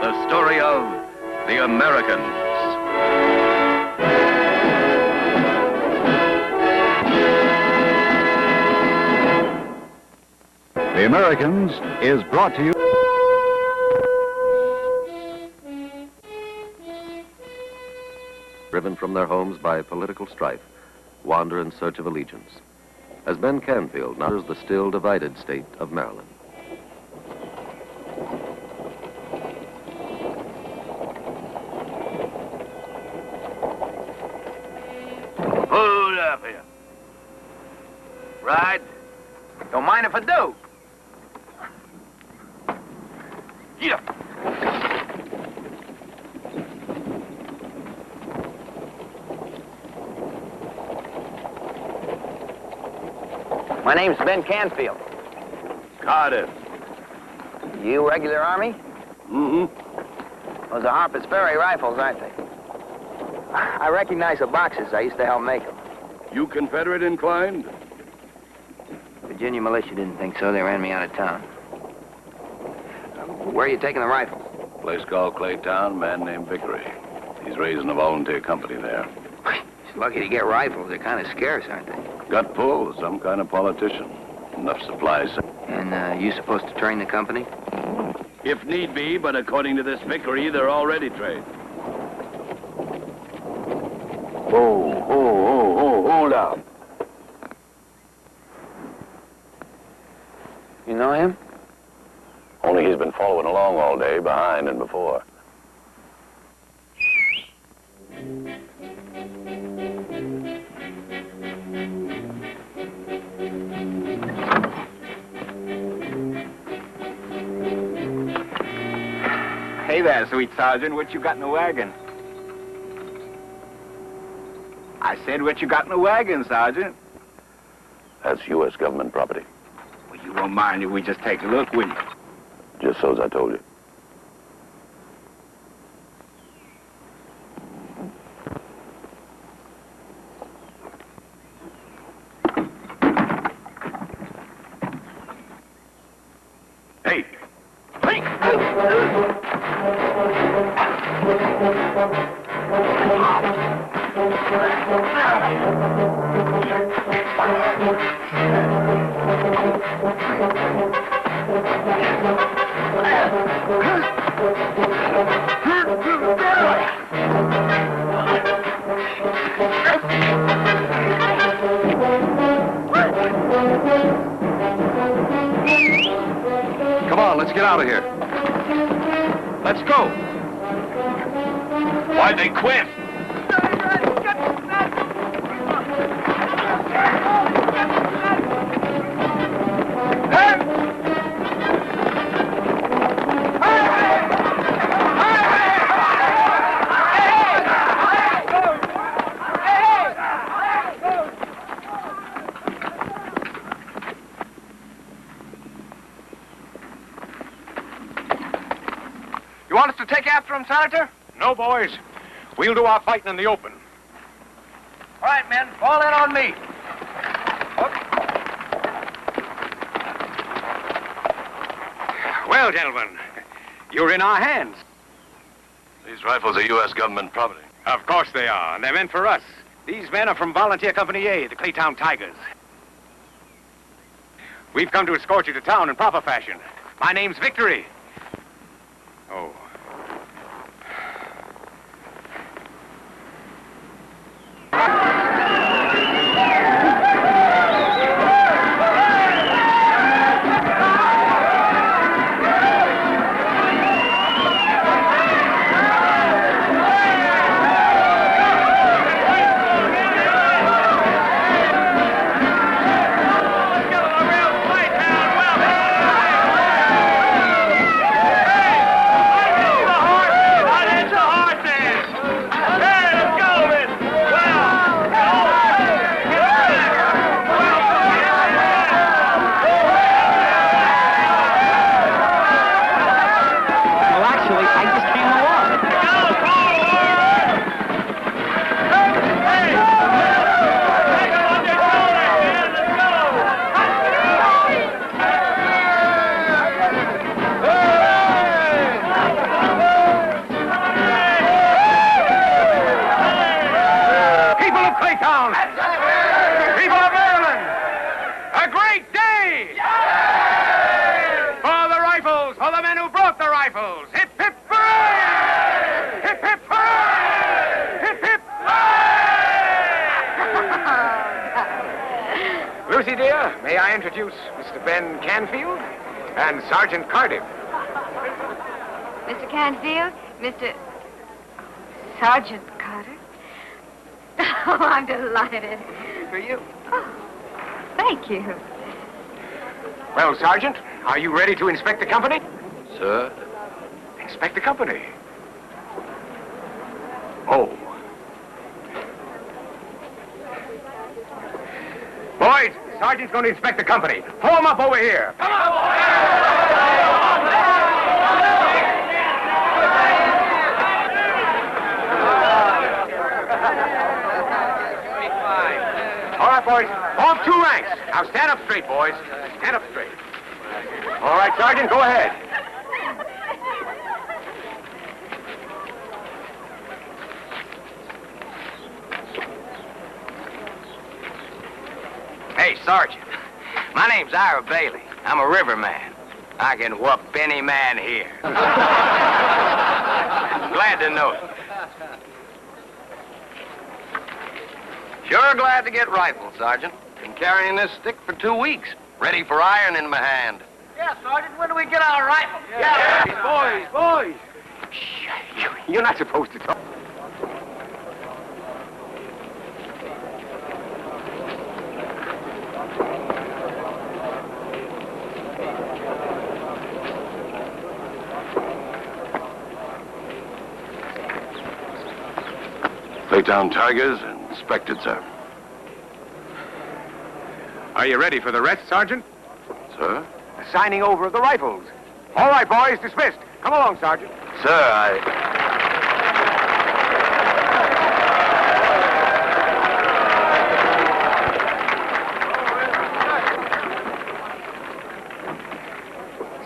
the story of the Americans. The Americans is brought to you. Driven from their homes by political strife, wander in search of allegiance. As Ben Canfield now enters the still divided state of Maryland. Hold up here. Right. Don't mind if I do. Get up. My name's Ben Canfield. Cardiff. You regular Army? Mm-hmm. Those are Harper's Ferry rifles, aren't they? I recognize the boxes. I used to help make them. You Confederate inclined? Virginia militia didn't think so. They ran me out of town. Where are you taking the rifles? Place called Claytown, man named Vickery. He's raising a volunteer company there. He's lucky to get rifles. They're kind of scarce, aren't they? Gut pull, some kind of politician. Enough supplies. And you supposed to train the company? If need be, but according to this Vickery, they're already trained. Hold up. You know him? Only he's been following along all day, behind and before. Hey there, sweet sergeant. What you got in the wagon? I said, what you got in the wagon, Sergeant? That's U.S. government property. Well, you won't mind if we just take a look, will you? Just so as I told you. Hey! Come on, let's get out of here. Let's go. Why'd they quit? You want us to take after him, Senator? No, boys. We'll do our fighting in the open. All right, men, fall in on me. Well, gentlemen, you're in our hands. These rifles are U.S. government property. Of course they are, and they're meant for us. These men are from Volunteer Company A, the Claytown Tigers. We've come to escort you to town in proper fashion. My name's Vickery. Oh. rifles! Hip, hip, hooray! Hip, hip, hooray! Hip, hip, hooray! Lucy, dear, may I introduce Mr. Ben Canfield and Sergeant Cardiff. Mr. Canfield, Mr. Sergeant Carter. Oh, I'm delighted. For you. Oh, thank you. Well, Sergeant, are you ready to inspect the company? Sir? Inspect the company. Oh. Boys, Sergeant's going to inspect the company. Form up over here. Come on, All right, boys. Form 2 ranks. Now stand up straight, boys. Stand up straight. All right, Sergeant, go ahead. Hey, Sergeant. My name's Ira Bailey. I'm a riverman. I can whoop any man here. Glad to know it. Sure glad to get rifles, Sergeant. Been carrying this stick for 2 weeks. Ready for iron in my hand. Yeah, Sergeant, when do we get our rifles? Boys. Shh, you're not supposed to talk. Lay down Tigers and inspect it, sir. Are you ready for the rest, Sergeant? Sir? The signing over of the rifles. All right, boys, dismissed. Come along, Sergeant. Sir, I...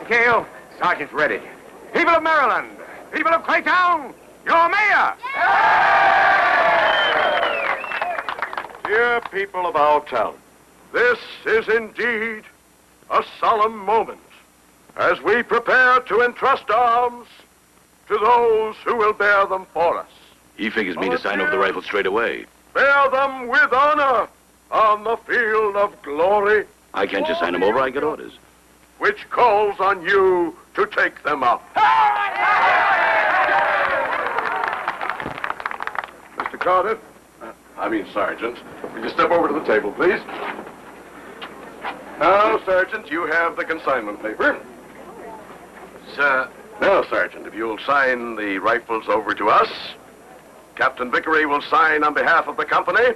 Mr. Cale, Sergeant's ready. People of Maryland, people of Claytown, your mayor! Dear people of our town, this is indeed a solemn moment as we prepare to entrust arms to those who will bear them for us. He figures me to sign over the rifle straight away. Bear them with honor on the field of glory, I can't just sign them over, I get orders. which calls on you to take them up. Mr. Cardiff, Sergeant, will you step over to the table, please? Now, Sergeant, you have the consignment paper. Sir, Now, Sergeant, if you'll sign the rifles over to us, Captain Vickery will sign on behalf of the company,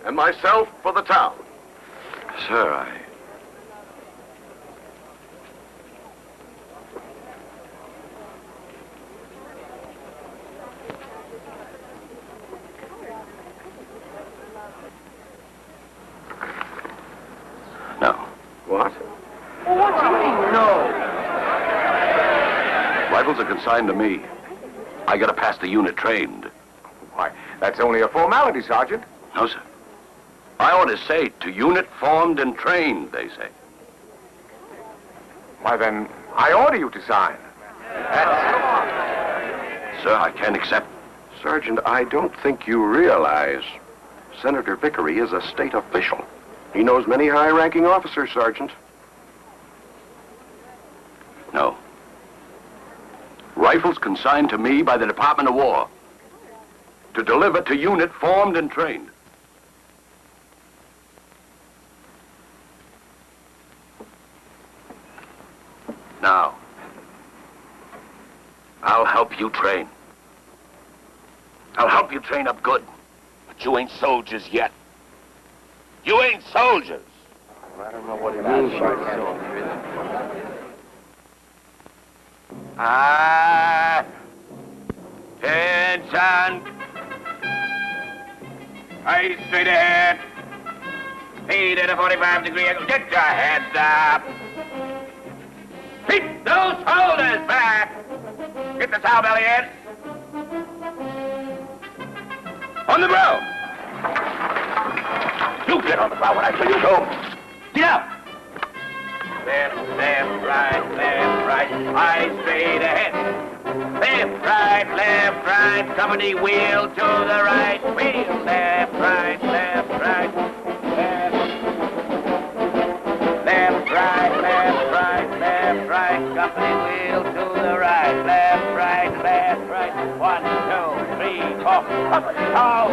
and myself for the town. sir, I... No. What? Rifles are consigned to me. I gotta pass the unit trained. Why, that's only a formality, Sergeant. No, sir. My orders say to unit formed and trained, they say. Why, then, I order you to sign. Sir, I can't accept. Sergeant, I don't think you realize Senator Vickery is a state official. He knows many high-ranking officers, Sergeant. No. Rifles consigned to me by the Department of War to deliver to unit formed and trained. Now, I'll help you train. I'll help you train up good. But you ain't soldiers yet. You ain't soldiers. I don't know what it means. Attention. Eyes straight ahead. Speed at a 45-degree angle. Get your heads up. Keep those shoulders back. Get the towel belly in. On the ground. You get on the ground when I tell you to. Get up. left, left, right, eyes straight ahead. Left, right, company wheel to the right, wheel, left, right, left, right, left. Left, right, company wheel to the right, left, right. 1, 2, 3, 4, company out.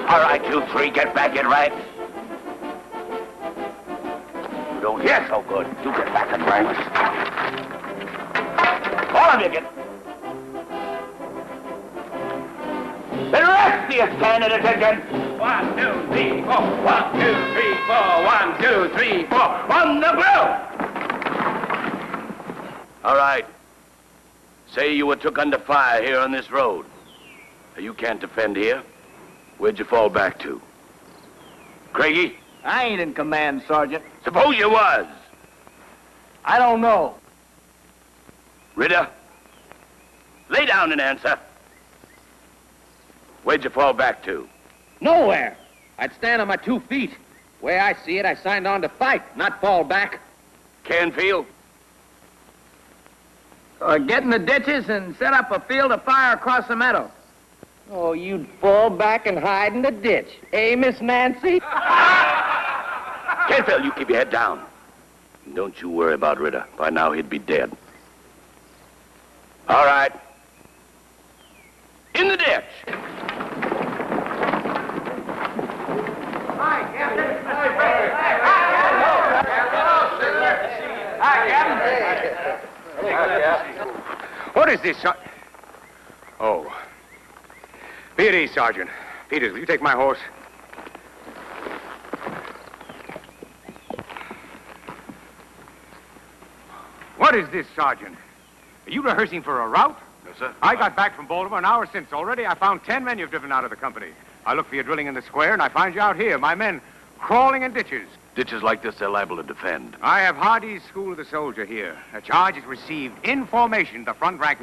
All right, you three, get back in ranks. You don't hear so good. You get back in ranks. All of you get... The rest of you stand at attention. 1, 2, 3, 4. 1, 2, 3, 4. 1, 2, 3, 4. On the grill. All right. Say you were took under fire here on this road. You can't defend here. Where'd you fall back to? Craigie? I ain't in command, Sergeant. Suppose you was. I don't know. Ritter? Lay down and answer. Where'd you fall back to? Nowhere. I'd stand on my 2 feet. Way I see it, I signed on to fight, not fall back. Canfield? Get in the ditches and set up a field of fire across the meadow. Oh, you'd fall back and hide in the ditch. Eh, Miss Nancy? Canfield, you keep your head down. And don't you worry about Ritter. By now, he'd be dead. All right. In the ditch. Hi, Captain. Hi, Captain. What is this, Oh. Be at ease, Sergeant. Peters, will you take my horse? What is this, Sergeant? Are you rehearsing for a rout? No, sir. I got back from Baltimore an hour since already. I found 10 men you've driven out of the company. I looked for you drilling in the square, and I find you out here, my men crawling in ditches. Ditches like this, they're liable to defend. I have Hardy's School of the Soldier here. A charge is received in formation. The front rank